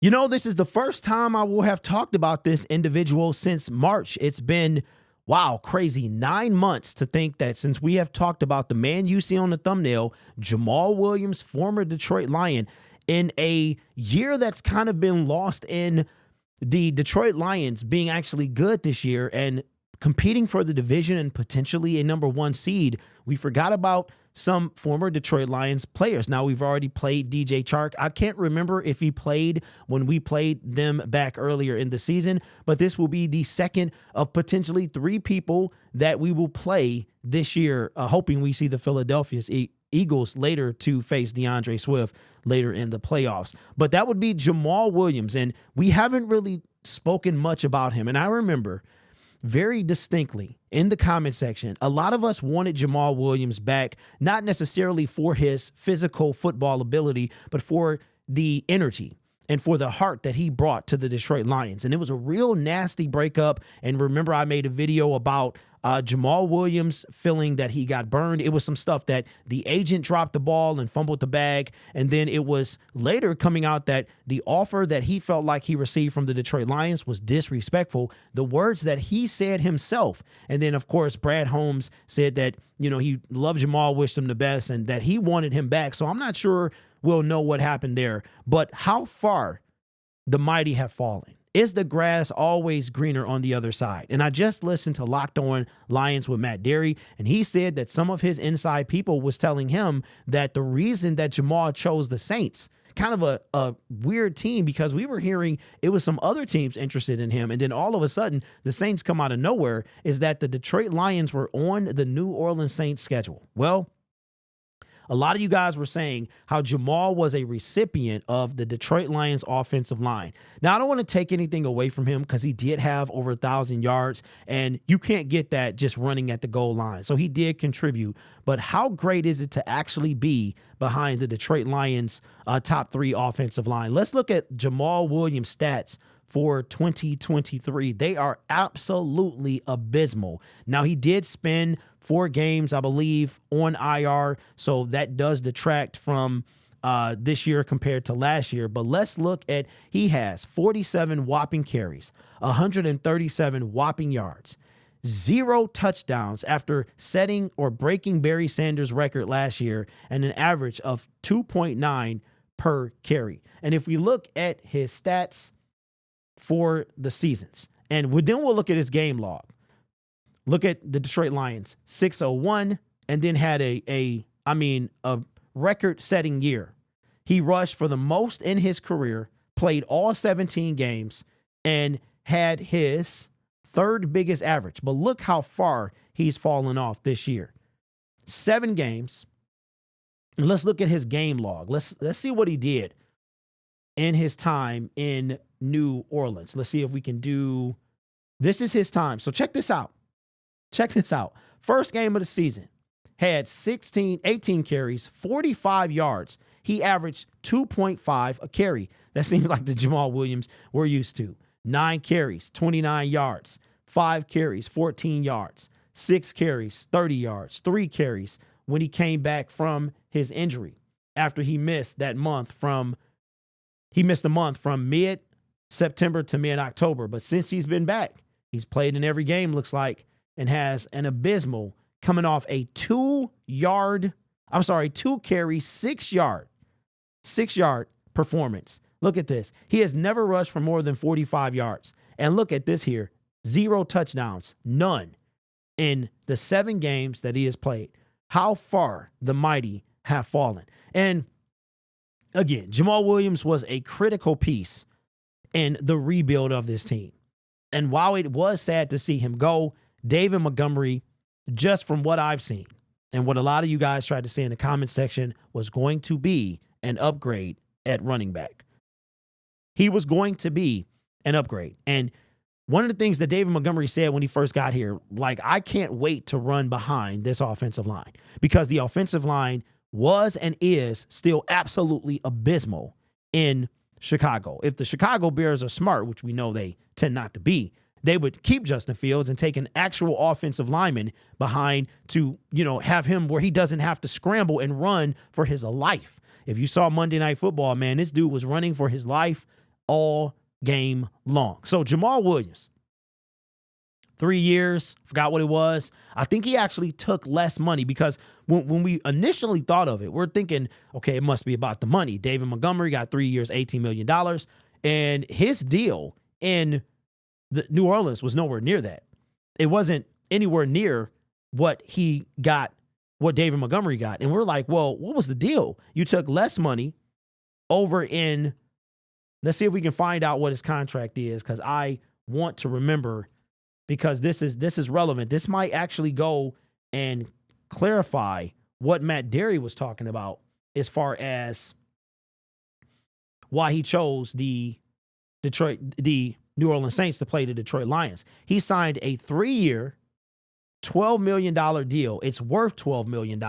You know, this is the first time I will have talked about this individual since March. It's been, wow, crazy 9 months to think that since we have talked about the man you see on the thumbnail, Jamaal Williams, former Detroit Lion, in a year that's kind of been lost in the Detroit Lions being actually good this year and competing for the division and potentially a number 1 seed. We forgot about some former Detroit Lions players. Now, we've already played DJ Chark. I can't remember if he played when we played them back earlier in the season, but this will be the second of potentially 3 people that we will play this year, hoping we see the Philadelphia Eagles later to face DeAndre Swift later in the playoffs. But that would be Jamaal Williams, and we haven't really spoken much about him. And I remember very distinctly in the comment section, a lot of us wanted Jamaal Williams back, not necessarily for his physical football ability, but for the energy and for the heart that he brought to the Detroit Lions. And it was a real nasty breakup. And remember, I made a video about Jamaal Williams feeling that he got burned. It was some stuff that the agent dropped the ball and fumbled the bag. And then it was later coming out that the offer that he felt like he received from the Detroit Lions was disrespectful. The words that he said himself. And then, of course, Brad Holmes said that, you know, he loved Jamaal, wished him the best, and that he wanted him back. So I'm not sure we'll know what happened there. But how far the mighty have fallen. Is the grass always greener on the other side? And I just listened to Locked On Lions with Matt Derry, and he said that some of his inside people was telling him that the reason that Jamaal chose the Saints, kind of a weird team, because we were hearing it was some other teams interested in him, and then all of a sudden the Saints come out of nowhere, is that the Detroit Lions were on the New Orleans Saints schedule. Well, a lot of you guys were saying how Jamaal was a recipient of the Detroit Lions offensive line. Now, I don't want to take anything away from him because he did have over 1,000 yards, and you can't get that just running at the goal line. So he did contribute. But how great is it to actually be behind the Detroit Lions top 3 offensive line? Let's look at Jamaal Williams' stats for 2023. They are absolutely abysmal. Now, he did spend 4 games, I believe, on IR, so that does detract from this year compared to last year. But let's look at, he has 47 whopping carries, 137 whopping yards, 0 touchdowns after setting or breaking Barry Sanders' record last year, and an average of 2.9 per carry. And if we look at his stats for the seasons, and then we'll look at his game log. Look at the Detroit Lions, 601, and then had a record-setting year. He rushed for the most in his career, played all 17 games, and had his 3rd biggest average. But look how far he's fallen off this year. 7 games. And let's look at his game log. Let's see what he did in his time in New Orleans. Let's see if we can do, this is his time. So check this out. Check this out. First game of the season, had 18 carries, 45 yards. He averaged 2.5 a carry. That seems like the Jamaal Williams we're used to. 9 carries, 29 yards. 5 carries, 14 yards. 6 carries, 30 yards. 3 carries when he came back from his injury after he missed a month from mid-September to mid-October. But since he's been back, he's played in every game, looks like, and has an abysmal, coming off a 2 carry, 6 yard performance. Look at this. He has never rushed for more than 45 yards. And look at this here. 0 touchdowns, none in the 7 games that he has played. How far the mighty have fallen. And again, Jamaal Williams was a critical piece in the rebuild of this team. And while it was sad to see him go, David Montgomery, just from what I've seen and what a lot of you guys tried to say in the comment section, was going to be an upgrade at running back. He was going to be an upgrade. And one of the things that David Montgomery said when he first got here, like, I can't wait to run behind this offensive line, because the offensive line was and is still absolutely abysmal in Chicago. If the Chicago Bears are smart, which we know they tend not to be, they would keep Justin Fields and take an actual offensive lineman behind to, have him where he doesn't have to scramble and run for his life. If you saw Monday Night Football, man, this dude was running for his life all game long. So Jamaal Williams, 3 years, forgot what it was. I think he actually took less money because when we initially thought of it, we're thinking, okay, it must be about the money. David Montgomery got 3 years, $18 million. And his deal in the New Orleans was nowhere near that. It wasn't anywhere near what he got, what David Montgomery got. And we're like, well, what was the deal? You took less money over in, let's see if we can find out what his contract is, because I want to remember, because this is relevant. This might actually go and clarify what Matt Derry was talking about as far as why he chose the New Orleans Saints to play the Detroit Lions. He signed a 3-year, $12 million deal. It's worth $12 million.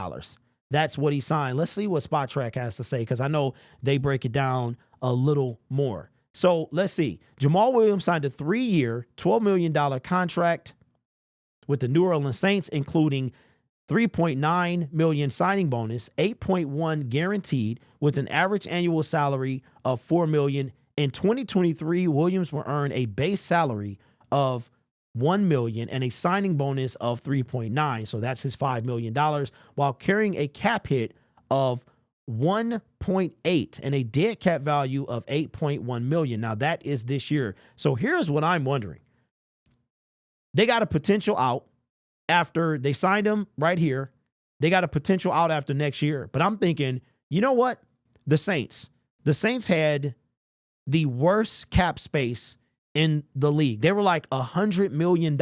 That's what he signed. Let's see what Spot Track has to say, because I know they break it down a little more. So let's see. Jamaal Williams signed a 3-year, $12 million contract with the New Orleans Saints, including $3.9 million signing bonus, $8.1 guaranteed, with an average annual salary of $4 million. In 2023, Williams will earn a base salary of $1 million and a signing bonus of $3.9. So that's his $5 million, while carrying a cap hit of 1.8 and a dead cap value of 8.1 million. Now that is this year. So here's what I'm wondering. They got a potential out after they signed him right here. They got a potential out after next year. But I'm thinking, you know what? The Saints had the worst cap space in the league. They were like $100 million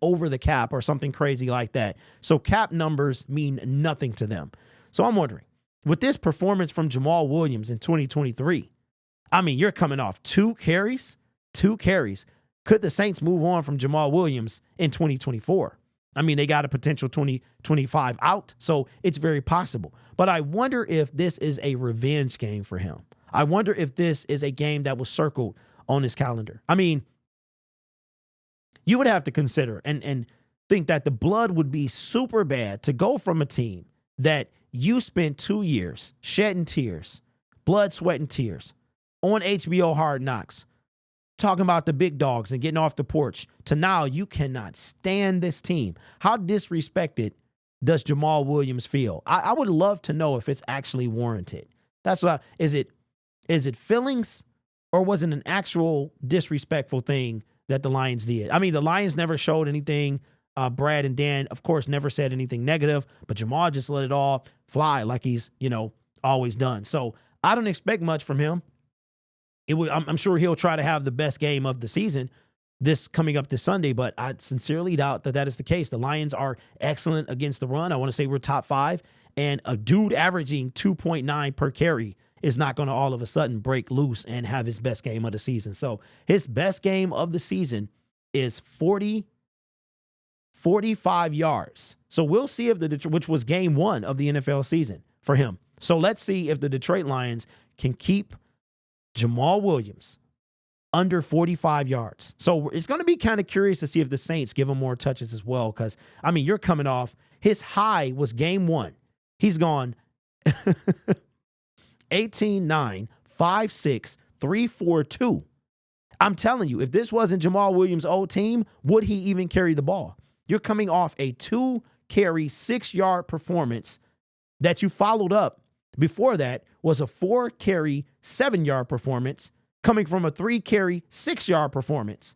over the cap or something crazy like that. So cap numbers mean nothing to them. So I'm wondering, with this performance from Jamaal Williams in 2023, I mean, you're coming off two carries. Could the Saints move on from Jamaal Williams in 2024? I mean, they got a potential 2025 out, so it's very possible. But I wonder if this is a revenge game for him. I wonder if this is a game that was circled on his calendar. I mean, you would have to consider and think that the blood would be super bad to go from a team that you spent 2 years shedding tears, blood, sweat, and tears on HBO Hard Knocks, talking about the big dogs and getting off the porch, to now you cannot stand this team. How disrespected does Jamaal Williams feel? I would love to know if it's actually warranted. That's what is it feelings, or was it an actual disrespectful thing that the Lions did? I mean, the Lions never showed anything. Brad and Dan, of course, never said anything negative, but Jamaal just let it all fly like he's, always done. So I don't expect much from him. I'm sure he'll try to have the best game of the season coming up this Sunday, but I sincerely doubt that is the case. The Lions are excellent against the run. I want to say we're top 5, and a dude averaging 2.9 per carry is not going to all of a sudden break loose and have his best game of the season. So his best game of the season is 45 yards. So we'll see if which was game 1 of the NFL season for him. So let's see if the Detroit Lions can keep Jamaal Williams under 45 yards. So it's going to be kind of curious to see if the Saints give him more touches as well, because, I mean, you're coming off, his high was game 1. He's gone 18-9, 5-6, 3-4-2. I'm telling you, if this wasn't Jamaal Williams' old team, would he even carry the ball? You're coming off a 2-carry, 6-yard performance that you followed up. Before that was a 4-carry, 7-yard performance coming from a 3-carry, 6-yard performance.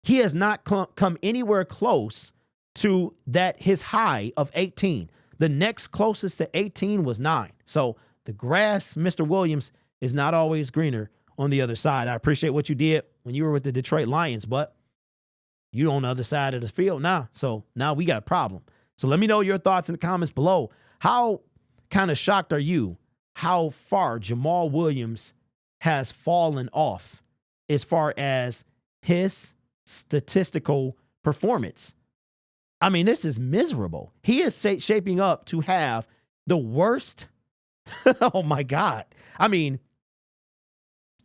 He has not come anywhere close to his high of 18. The next closest to 18 was 9. So the grass, Mr. Williams, is not always greener on the other side. I appreciate what you did when you were with the Detroit Lions, but you're on the other side of the field now. So now we got a problem. So let me know your thoughts in the comments below. How kind of shocked are you how far Jamaal Williams has fallen off as far as his statistical performance? I mean, this is miserable. He is shaping up to have the worst. Oh, my God. I mean,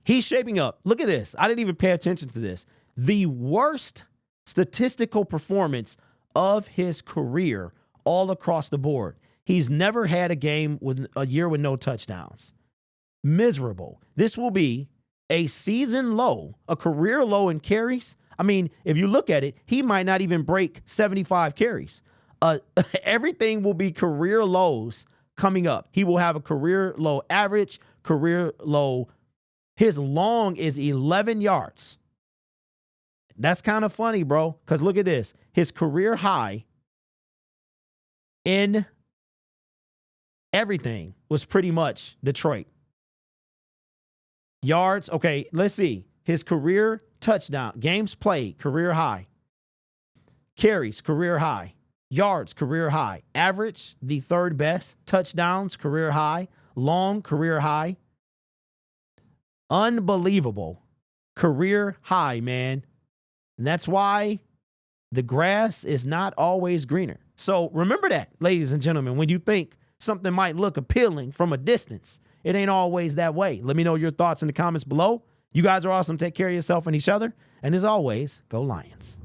he's shaping up. Look at this. I didn't even pay attention to this. The worst statistical performance of his career all across the board. He's never had a year with no touchdowns. miserable. This will be a season low, a career low in carries. I mean, if you look at it, he might not even break 75 carries. Everything will be career lows coming up. He will have a career low average, career low. His long is 11 yards. That's kind of funny, bro, because look at this. His career high in everything was pretty much Detroit. Yards, okay, let's see. His career touchdown, games played, career high. Carries, career high. Yards, career high. Average, the third best. Touchdowns, career high. Long, career high. Unbelievable. Career high, man. And that's why the grass is not always greener. So remember that, ladies and gentlemen, when you think something might look appealing from a distance, it ain't always that way. Let me know your thoughts in the comments below. You guys are awesome. Take care of yourself and each other. And as always, go Lions.